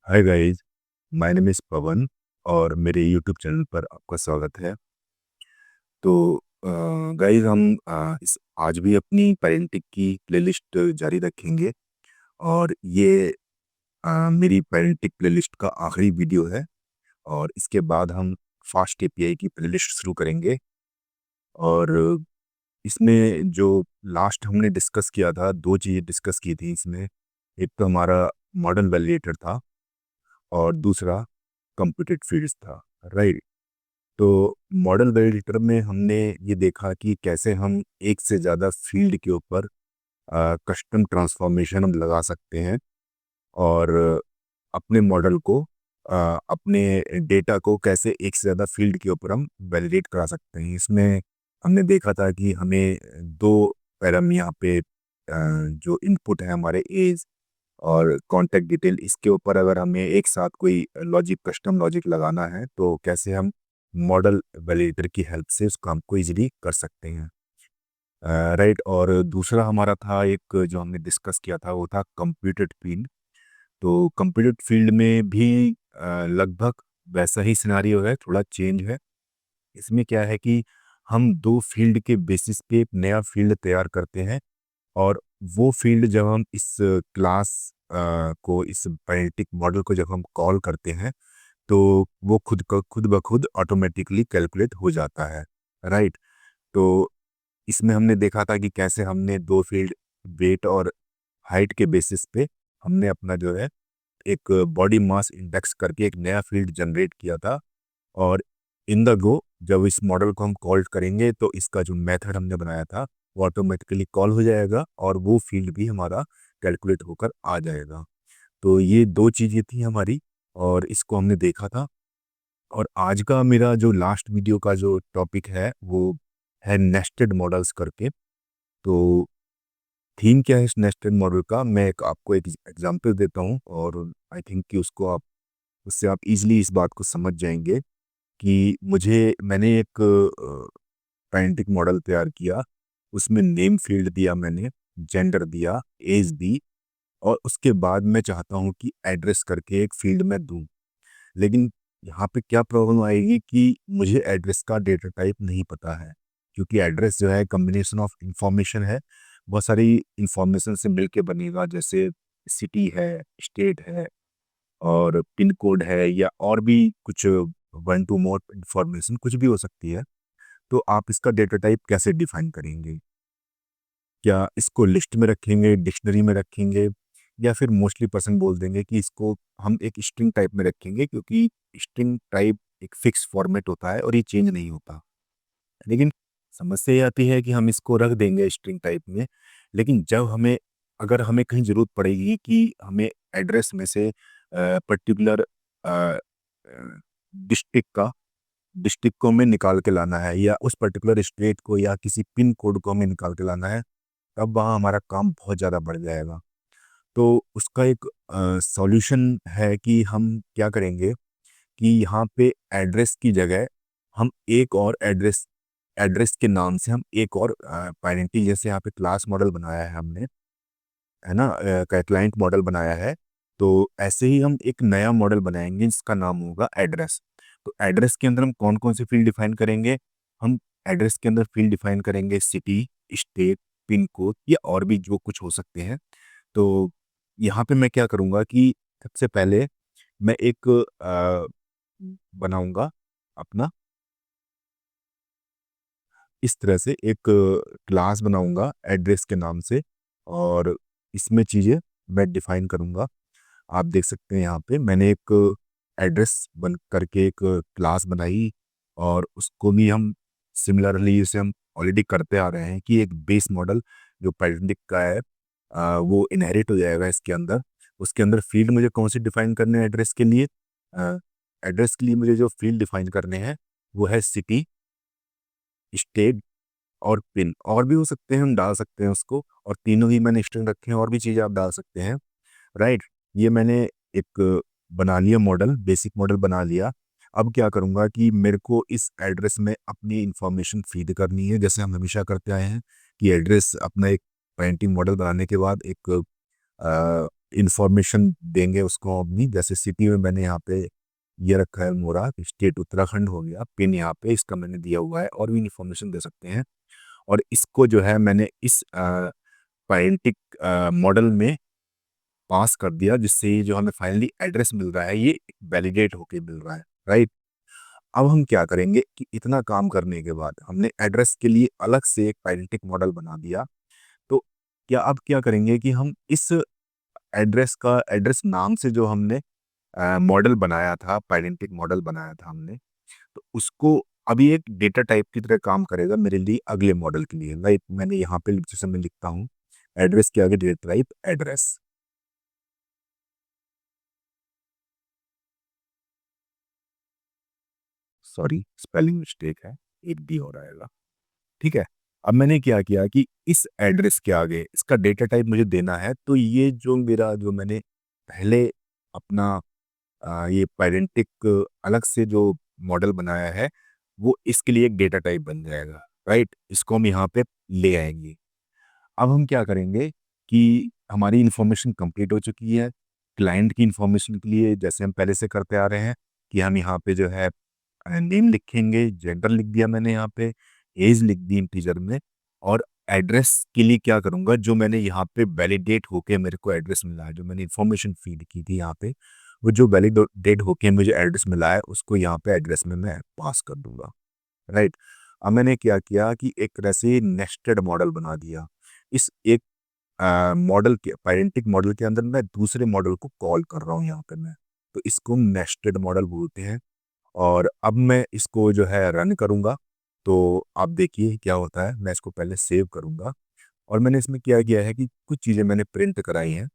Hi guys, my name is Pavan और मेरे YouTube channel पर आपका स्वागत है। तो गाइस हम इस आज भी अपनी पेरेंटिंग की प्लेलिस्ट जारी रखेंगे और ये मेरी पेरेंटिंग प्लेलिस्ट का आखिरी वीडियो है और इसके बाद हम फास्ट एपीआई की प्लेलिस्ट शुरू करेंगे। और इसमें जो लास्ट हमने डिस्कस किया था, 2 चीज़ें डिस्कस की थी इसमें। एक तो हमारा मॉडल वैलिडेटर था और दूसरा कंप्यूटेड फील्ड्स था, राइट? तो मॉडल वैलिडेटर में हमने ये देखा कि कैसे हम एक से ज़्यादा फील्ड के ऊपर कस्टम ट्रांसफॉर्मेशन हम लगा सकते हैं और अपने मॉडल को अपने डेटा को कैसे एक से ज़्यादा फील्ड के ऊपर हम वैलिडेट करा सकते हैं। इसमें हमने देखा था कि हमें 2 पैरामीटर यहाँ पे जो इनपुट है हमारे एज और कॉन्टैक्ट डिटेल, इसके ऊपर अगर हमें एक साथ कोई लॉजिक कस्टम लॉजिक लगाना है तो कैसे हम मॉडल वैलिडेटर की हेल्प से उस काम को इजीली कर सकते हैं, राइट। और दूसरा हमारा था एक जो हमने डिस्कस किया था वो था कंप्यूटेड फील्ड। तो कंप्यूटेड फील्ड में भी लगभग वैसा ही सिनारियो है, थोड़ा चेंज है। इसमें क्या है कि हम 2 फील्ड के बेसिस पे एक नया फील्ड तैयार करते हैं और वो फील्ड जब हम इस क्लास को, इस पैरेंटिक मॉडल को जब हम कॉल करते हैं तो वो खुद ब खुद ऑटोमेटिकली कैलकुलेट हो जाता है, राइट। तो इसमें हमने देखा था कि कैसे हमने 2 फील्ड वेट और हाइट के बेसिस पे हमने अपना जो है एक बॉडी मास इंडेक्स करके एक नया फील्ड जनरेट किया था। और इन द गो जब इस मॉडल को हम कॉल करेंगे तो इसका जो मेथड हमने बनाया था वो ऑटोमेटिकली कॉल हो जाएगा और वो फील्ड भी हमारा कैलकुलेट होकर आ जाएगा। तो ये 2 चीज़ें थी हमारी और इसको हमने देखा था। और आज का मेरा जो लास्ट वीडियो का जो टॉपिक है वो है नेस्टेड मॉडल्स करके। तो थीम क्या है इस नेस्टेड मॉडल का, मैं आपको एक एग्जांपल देता हूँ और आई थिंक कि उससे आप इजीली इस बात को समझ जाएंगे कि मैंने एक पैरेंटिक मॉडल तैयार किया। उसमें नेम फील्ड दिया, मैंने जेंडर दिया, एज दी और उसके बाद मैं चाहता हूँ कि एड्रेस करके एक फील्ड में दूँ। लेकिन यहाँ पे क्या प्रॉब्लम आएगी कि मुझे एड्रेस का डेटा टाइप नहीं पता है, क्योंकि एड्रेस जो है कॉम्बिनेशन ऑफ इंफॉर्मेशन है, बहुत सारी इंफॉर्मेशन से मिलके बनेगा, जैसे सिटी है, स्टेट है और पिन कोड है या और भी कुछ 1 to more इंफॉर्मेशन कुछ भी हो सकती है। तो आप इसका डेटा टाइप कैसे डिफाइन करेंगे? क्या इसको लिस्ट में रखेंगे, डिक्शनरी में रखेंगे या फिर मोस्टली पर्सन बोल देंगे कि इसको हम एक स्ट्रिंग टाइप में रखेंगे, क्योंकि स्ट्रिंग टाइप एक फिक्स फॉर्मेट होता है और ये चेंज नहीं होता। लेकिन समस्या ये आती है कि हम इसको रख देंगे स्ट्रिंग टाइप में, लेकिन जब अगर हमें कहीं ज़रूरत पड़ेगी कि हमें एड्रेस में से पर्टिकुलर डिस्ट्रिक्ट को हमें निकाल के लाना है या उस पर्टिकुलर स्टेट को या किसी पिन कोड को हमें निकाल के लाना है, तब वहाँ हमारा काम बहुत ज़्यादा बढ़ जाएगा। तो उसका एक सॉल्यूशन है कि हम क्या करेंगे कि यहाँ पे एड्रेस की जगह हम एक और एड्रेस एड्रेस के नाम से हम एक और पैरेंटी, जैसे यहाँ पे क्लास मॉडल बनाया है हमने, है ना, क्लाइंट मॉडल बनाया है। तो ऐसे ही हम एक नया मॉडल बनाएंगे जिसका नाम होगा एड्रेस। तो एड्रेस के अंदर हम कौन कौन से फील्ड डिफाइन करेंगे? हम एड्रेस के अंदर फील्ड डिफाइन करेंगे सिटी, स्टेट, पिन कोड या और भी जो कुछ हो सकते हैं। तो यहाँ पे मैं क्या करूँगा कि सबसे पहले मैं एक बनाऊँगा अपना, इस तरह से एक क्लास बनाऊँगा एड्रेस के नाम से और इसमें चीज़ें मैं डिफ़ाइन करूँगा। आप देख सकते हैं यहाँ पे मैंने एक एड्रेस बन करके एक क्लास बनाई और उसको भी हम सिमिलरली जैसे हम ऑलरेडी करते आ रहे हैं कि एक बेस मॉडल जो पैरेंटिक का है वो इनहेरिट हो जाएगा इसके अंदर। उसके अंदर फील्ड मुझे कौन से डिफाइन करने हैं एड्रेस के लिए? एड्रेस के लिए मुझे जो फील्ड डिफाइन करने हैं वो है सिटी, स्टेट और पिन। और भी हो सकते हैं, हम डाल सकते हैं उसको, और तीनों ही मैंने स्ट्रिंग रखे हैं, और भी चीज़ें आप डाल सकते हैं, राइट। ये मैंने एक बना लिया मॉडल, बेसिक मॉडल बना लिया। अब क्या करूँगा कि मेरे को इस एड्रेस में अपनी इंफॉर्मेशन फीड करनी है, जैसे हम हमेशा करते आए हैं कि एड्रेस अपना एक पेरेंटिंग मॉडल बनाने के बाद एक इंफॉर्मेशन देंगे उसको अपनी। जैसे सिटी में मैंने यहाँ पे ये रखा है मोरा, स्टेट उत्तराखंड हो गया, पिन यहाँ पे इसका मैंने दिया हुआ है, और भी इंफॉर्मेशन दे सकते हैं। और इसको जो है मैंने इस पैरेंटिक मॉडल में पास कर दिया, जिससे ये जो हमें फाइनली एड्रेस मिल रहा है ये वैलिडेट होके मिल रहा है, राइट। अब हम क्या करेंगे कि इतना काम करने के बाद हमने एड्रेस के लिए अलग से एक पैरेंटिक मॉडल बना दिया। तो क्या अब क्या करेंगे कि हम इस एड्रेस नाम से जो हमने मॉडल बनाया था, पैरेंटिक मॉडल बनाया था हमने, तो उसको अभी एक डेटा टाइप की तरह काम करेगा मेरे लिए अगले मॉडल के लिए, राइट। मैंने यहाँ पे जैसे मैं लिखता हूँ एड्रेस के आगे data type address, sorry spelling mistake है, एक डी हो रहेगा, ठीक है। अब मैंने क्या किया कि इस एड्रेस के आगे इसका डेटा टाइप मुझे देना है, तो ये जो मैंने पहले अपना ये पैरेंटिक अलग से जो मॉडल बनाया है, वो इसके लिए एक डेटा टाइप बन जाएगा, राइट। इसको हम यहाँ पे ले आएंगे। अब हम क्या करेंगे कि हमारी इंफॉर्मेशन कंप्लीट हो चुकी है। क्लाइंट की इंफॉर्मेशन के लिए जैसे हम पहले से करते आ रहे हैं कि हम यहाँ पे जो है नेम लिखेंगे, जेंडर लिख दिया मैंने यहाँ पे, एज लिख दी इंटीजर में, और एड्रेस के लिए क्या करूँगा, जो मैंने यहाँ पे वैलिडेट होके मेरे को एड्रेस मिला है, जो मैंने इंफॉर्मेशन फीड की थी यहाँ पे, वो जो वैलिडेट होके मुझे एड्रेस मिला है उसको यहाँ पे एड्रेस में मैं पास कर दूंगा, राइट। अब मैंने क्या किया कि एक तरह से नेस्टेड मॉडल बना दिया। इस एक मॉडल के पैरेंटिक मॉडल के अंदर मैं दूसरे मॉडल को कॉल कर रहा हूँ यहाँ पे मैं, तो इसको नेस्टेड मॉडल बोलते हैं। और अब मैं इसको जो है रन करूँगा, तो आप देखिए क्या होता है। मैं इसको पहले सेव करूँगा, और मैंने इसमें क्या किया है कि कुछ चीज़ें मैंने प्रिंट कराई हैं।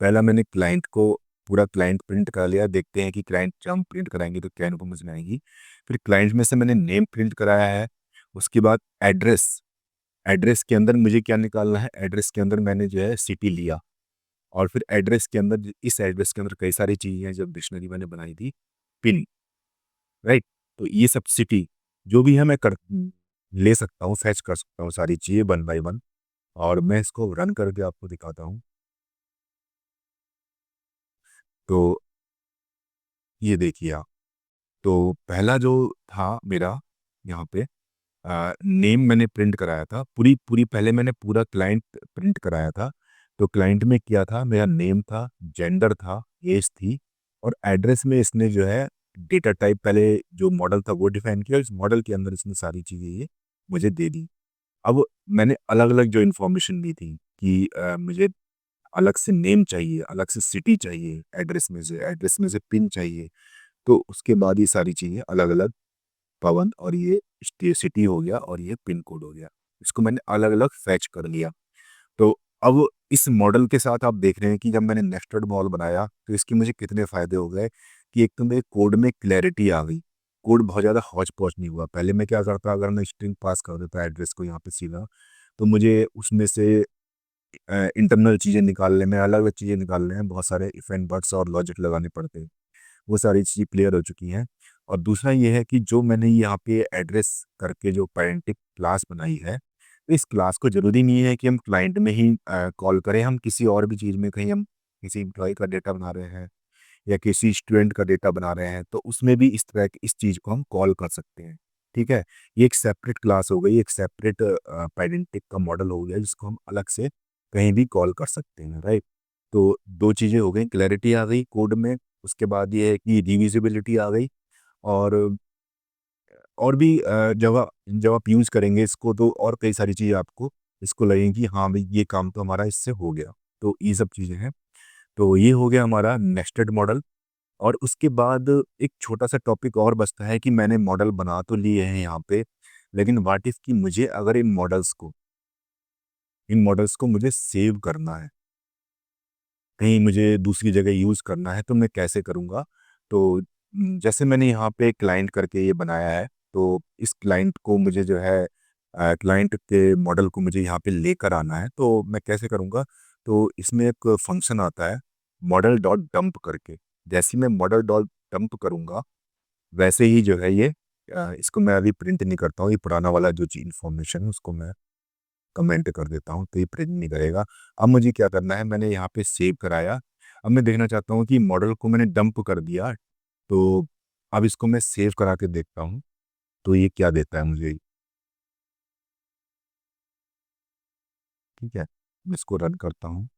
पहला मैंने क्लाइंट को पूरा क्लाइंट प्रिंट करा लिया, देखते हैं कि क्लाइंट जब हम प्रिंट कराएंगे तो क्या इन्फॉर्मेशन आएगी। फिर क्लाइंट में से मैंने नेम प्रिंट कराया है। उसके बाद एड्रेस, एड्रेस के अंदर मुझे क्या निकालना है, एड्रेस के अंदर मैंने जो है सिटी लिया, और फिर एड्रेस के अंदर इस एड्रेस के अंदर कई सारी चीज़ें हैं जब डिक्शनरी मैंने बनाई थी, पिन, राइट। तो ये सब सिटी जो भी है मैं कर ले सकता हूँ, फैच कर सकता हूँ सारी चीज़ें वन बाय वन, और मैं इसको रन करके आपको दिखाता हूँ। तो ये देखिए आप, तो पहला जो था मेरा यहाँ पे नेम मैंने प्रिंट कराया था, पूरी पूरी पहले मैंने पूरा क्लाइंट प्रिंट कराया था। तो क्लाइंट में क्या था, मेरा नेम था, जेंडर था, एज थी, और एड्रेस में इसने जो है डेटा टाइप पहले जो मॉडल था वो डिफाइन किया, इस मॉडल के अंदर इसने सारी चीज़ें ये मुझे दे दी। अब मैंने अलग अलग जो इन्फॉर्मेशन दी थी कि मुझे अलग से नेम चाहिए, अलग से सिटी चाहिए, एड्रेस में से पिन चाहिए, तो उसके बाद ये सारी चीज़ें अलग अलग, पवन और ये सिटी हो गया और ये पिन कोड हो गया, इसको मैंने अलग अलग फैच कर लिया। तो अब इस मॉडल के साथ आप देख रहे हैं कि जब मैंने नेस्टेड मॉडल बनाया तो इसके मुझे कितने फ़ायदे हो गए कि एक तो मेरे कोड में क्लैरिटी आ गई, कोड बहुत ज़्यादा हौच पौच नहीं हुआ। पहले मैं क्या करता, अगर मैं स्ट्रिंग पास कर देता एड्रेस को यहाँ पे सीधा, तो मुझे उसमें से इंटरनल चीज़ें निकालने में, अलग अलग चीज़ें निकालने में बहुत सारे इफ एंड बट्स और लॉजिक लगाने पड़ते हैं। वो सारी चीज़ें क्लियर हो चुकी हैं। और दूसरा ये है कि जो मैंने यहाँ पे एड्रेस करके जो पैरेंटिक क्लास बनाई है, तो इस क्लास को ज़रूरी नहीं है कि हम क्लाइंट में ही कॉल करें, हम किसी और भी चीज़ में, कहीं हम किसी एम्प्लॉय का डेटा बना रहे हैं या किसी स्टूडेंट का डेटा बना रहे हैं, तो उसमें भी इस तरह की इस चीज़ को हम कॉल कर सकते हैं, ठीक है। ये एक सेपरेट क्लास हो गई, एक सेपरेट पैरेंटिक का मॉडल हो गया जिसको हम अलग से कहीं भी कॉल कर सकते हैं, राइट। तो दो चीज़ें हो गई, क्लैरिटी आ गई कोड में, उसके बाद ये है कि रिविजिबिलिटी आ गई, और और भी जब जब आप यूज़ करेंगे इसको तो और कई सारी चीज़ें आपको इसको लगेंगी, हाँ भाई ये काम तो हमारा इससे हो गया। तो ये सब चीज़ें हैं। तो ये हो गया हमारा नेस्टेड मॉडल। और उसके बाद एक छोटा-सा टॉपिक और बचता है कि मैंने मॉडल बना तो लिए हैं यहाँ पे, लेकिन व्हाट इफ कि मुझे अगर इन मॉडल्स को मुझे सेव करना है, कहीं मुझे दूसरी जगह यूज़ करना है, तो मैं कैसे करूँगा? तो जैसे मैंने यहाँ पे क्लाइंट करके ये बनाया है, तो इस क्लाइंट को मुझे जो है क्लाइंट के मॉडल को मुझे यहाँ पे लेकर आना है, तो मैं कैसे करूँगा? तो इसमें एक फंक्शन आता है मॉडल डॉट डंप करके। जैसे ही मैं मॉडल डॉट डंप करूँगा, वैसे ही जो है ये इसको मैं अभी प्रिंट नहीं करता हूँ, ये पुराना वाला जो चीज़ इन्फॉर्मेशन है उसको मैं कमेंट कर देता हूँ, तो ये प्रिंट नहीं करेगा। अब मुझे क्या करना है, मैंने यहाँ पे सेव कराया। अब मैं देखना चाहता हूँ कि मॉडल को मैंने डंप कर दिया, तो अब इसको मैं सेव करा के देखता हूँ, तो ये क्या देता है मुझे। ठीक है, मैं इसको रन करता हूँ,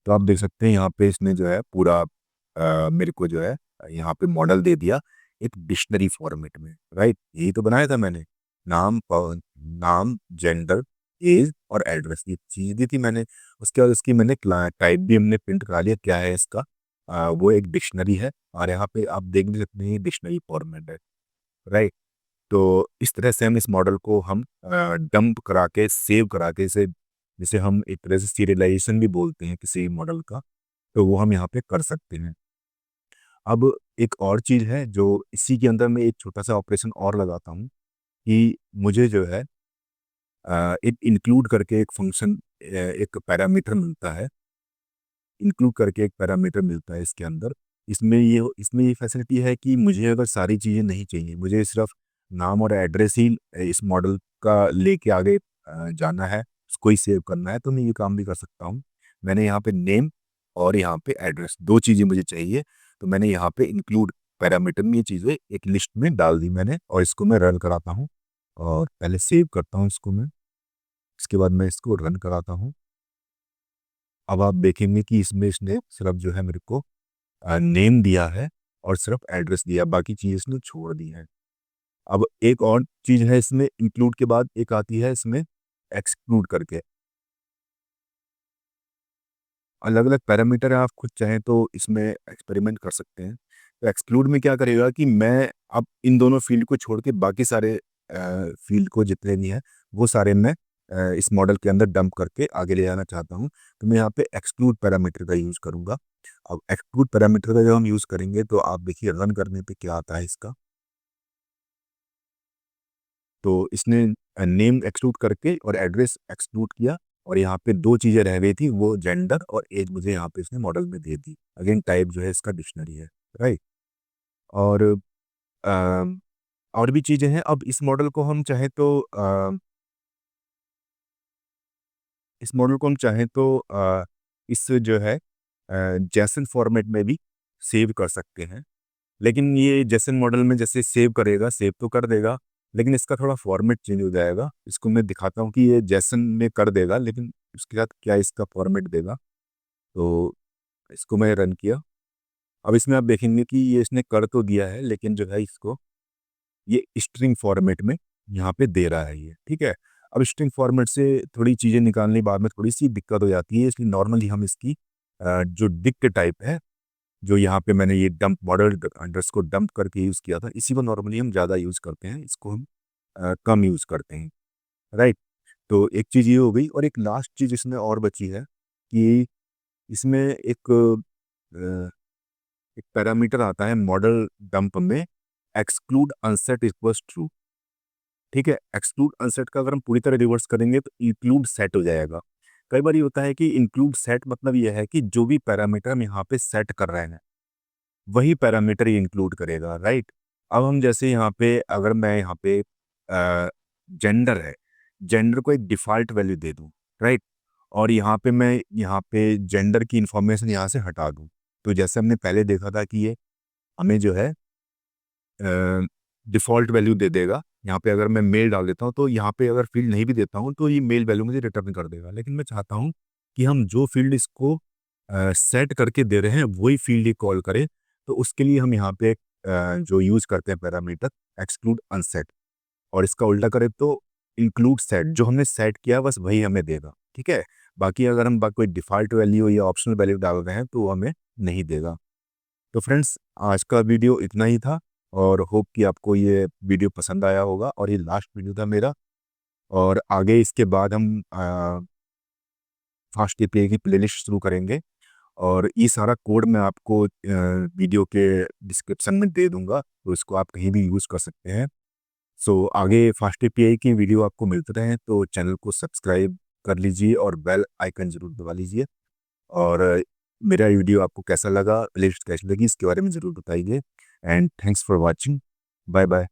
तो आप देख सकते हैं यहाँ पे इसने जो है पूरा मेरे को जो है यहाँ पे मॉडल दे दिया एक डिक्शनरी फॉर्मेट में। राइट, यही तो बनाया था मैंने। नाम, जेंडर, एज और एड्रेस, ये चीज़ दी थी मैंने। उसके बाद उसकी मैंने टाइप भी हमने प्रिंट करा लिया, क्या है इसका, वो एक डिक्शनरी है, और यहाँ पे आप देख भी सकते हैं डिक्शनरी फॉर्मेट है। राइट, तो इस तरह से हम इस मॉडल को हम डंप करा के सेव करा के इसे, जिसे हम एक तरह से सीरियलाइजेशन भी बोलते हैं किसी मॉडल का, तो वो हम यहाँ पे कर सकते हैं। अब एक और चीज़ है जो इसी के अंदर मैं एक छोटा सा ऑपरेशन और लगाता हूँ कि मुझे जो है एक इंक्लूड करके एक फंक्शन, एक पैरामीटर मिलता है। इंक्लूड करके एक पैरामीटर मिलता है इसके अंदर। इसमें ये फैसिलिटी है कि मुझे अगर सारी चीज़ें नहीं चाहिए, मुझे सिर्फ नाम और एड्रेस ही इस मॉडल का लेके आगे जाना है, उसको ही सेव करना है, तो मैं ये काम भी कर सकता हूँ। मैंने यहाँ पे नेम और यहाँ पे एड्रेस, दो चीज़ें मुझे चाहिए, तो मैंने यहाँ पे इंक्लूड पैरामीटर में ये चीज़ें एक लिस्ट में डाल दी मैंने, और इसको मैं रन कराता हूँ, और पहले सेव करता हूँ इसको मैं, इसके बाद मैं इसको रन कराता हूँ। अब आप देखेंगे कि इसमें इसने सिर्फ जो है मेरे को नेम दिया है और सिर्फ एड्रेस दिया, बाकी चीज़ इसने छोड़ दी है। अब एक और चीज़ है इसमें, इंक्लूड के बाद एक आती है इसमें एक्सक्लूड करके। अलग अलग पैरामीटर है, आप खुद चाहें तो इसमें एक्सपेरिमेंट कर सकते हैं। तो एक्सक्लूड में क्या करेगा कि मैं अब इन दोनों फील्ड को छोड़ के बाकी सारे फील्ड को जितने भी हैं वो सारे मैं इस मॉडल के अंदर डंप करके आगे ले जाना चाहता हूँ, तो मैं यहाँ पे एक्सक्लूड पैरामीटर का यूज़ करूँगा। अब एक्सक्लूड पैरामीटर का जब हम यूज़ करेंगे तो आप देखिए रन करने पे क्या आता है इसका। तो इसने नेम एक्सक्लूड करके और एड्रेस एक्सक्लूड किया, और यहाँ पे दो चीज़ें रह गई थी, वो जेंडर और एज मुझे यहाँ पे इसने मॉडल में दे दी। अगेन टाइप जो है इसका डिक्शनरी है। राइट, और और भी चीज़ें हैं। अब इस मॉडल को हम चाहें तो इस जो है जेसन फॉर्मेट में भी सेव कर सकते हैं। लेकिन ये जेसन मॉडल में जैसे सेव करेगा, सेव तो कर देगा, लेकिन इसका थोड़ा फॉर्मेट चेंज हो जाएगा। इसको मैं दिखाता हूँ कि ये जेसन में कर देगा, लेकिन उसके साथ क्या इसका फॉर्मेट देगा। तो इसको मैं रन किया। अब इसमें आप देखेंगे कि ये इसने कर तो दिया है, लेकिन जो है इसको ये स्ट्रिंग फॉर्मेट में यहाँ पे दे रहा है ये। ठीक है, अब स्ट्रिंग फॉर्मेट से थोड़ी चीज़ें निकालने बाद में थोड़ी सी दिक्कत हो जाती है, इसलिए नॉर्मली हम इसकी जो डिक्ट टाइप है, जो यहाँ पे मैंने ये डंप मॉडल अंडरस्कोर डंप करके यूज़ किया था, इसी को नॉर्मली हम ज़्यादा यूज़ करते हैं, इसको हम कम यूज़ करते हैं। राइट, तो एक चीज़ ये हो गई, और एक लास्ट चीज़ इसमें और बची है कि इसमें एक पैरामीटर आता है मॉडल डंप में, एक्सक्लूड अनसेट इक्वल्स ट्रू। ठीक है, एक्सक्लूड अनसेट का अगर हम पूरी तरह रिवर्स करेंगे तो इंक्लूड सेट हो जाएगा। कई बार ये होता है कि इंक्लूड सेट मतलब ये है कि जो भी पैरामीटर हम यहाँ पे सेट कर रहे हैं वही पैरामीटर ही इंक्लूड करेगा। राइट, अब हम जैसे यहाँ पे अगर मैं यहाँ पे जेंडर है, जेंडर को एक डिफ़ॉल्ट वैल्यू दे दूँ। राइट, और यहाँ पे मैं यहाँ पे जेंडर की इंफॉर्मेशन यहाँ से हटा दूँ, तो जैसे हमने पहले देखा था कि ये हमें जो है डिफ़ॉल्ट वैल्यू दे देगा। यहाँ पे अगर मैं मेल डाल देता हूँ, तो यहाँ पे अगर फ़ील्ड नहीं भी देता हूँ तो ये मेल वैल्यू मुझे रिटर्न कर देगा। लेकिन मैं चाहता हूँ कि हम जो फ़ील्ड इसको सेट करके दे रहे हैं वही फ़ील्ड ही कॉल करे। तो उसके लिए हम यहाँ पे जो यूज़ करते हैं पैरामीटर एक्सक्लूड अनसेट, और इसका उल्टा करें तो इंक्लूड सेट, जो हमने सेट किया बस वही हमें देगा। ठीक है, बाकी अगर हम कोई डिफ़ॉल्ट वैल्यू या ऑप्शनल वैल्यू डाल रहे हैं तो वो हमें नहीं देगा। तो फ्रेंड्स, आज का वीडियो इतना ही था, और होप कि आपको ये वीडियो पसंद आया होगा, और ये लास्ट वीडियो था मेरा। और आगे इसके बाद हम फास्ट एपीआई की प्लेलिस्ट शुरू करेंगे, और ये सारा कोड मैं आपको वीडियो के डिस्क्रिप्शन में दे दूंगा, तो इसको आप कहीं भी यूज़ कर सकते हैं। सो आगे फास्ट एपीआई की वीडियो आपको मिलते रहें तो चैनल को सब्सक्राइब कर लीजिए और बेल आइकन ज़रूर दबा लीजिए। और मेरा वीडियो आपको कैसा लगा, प्लेलिस्ट कैसी लगी, इसके बारे में ज़रूर बताइए। And thanks for watching. Bye bye.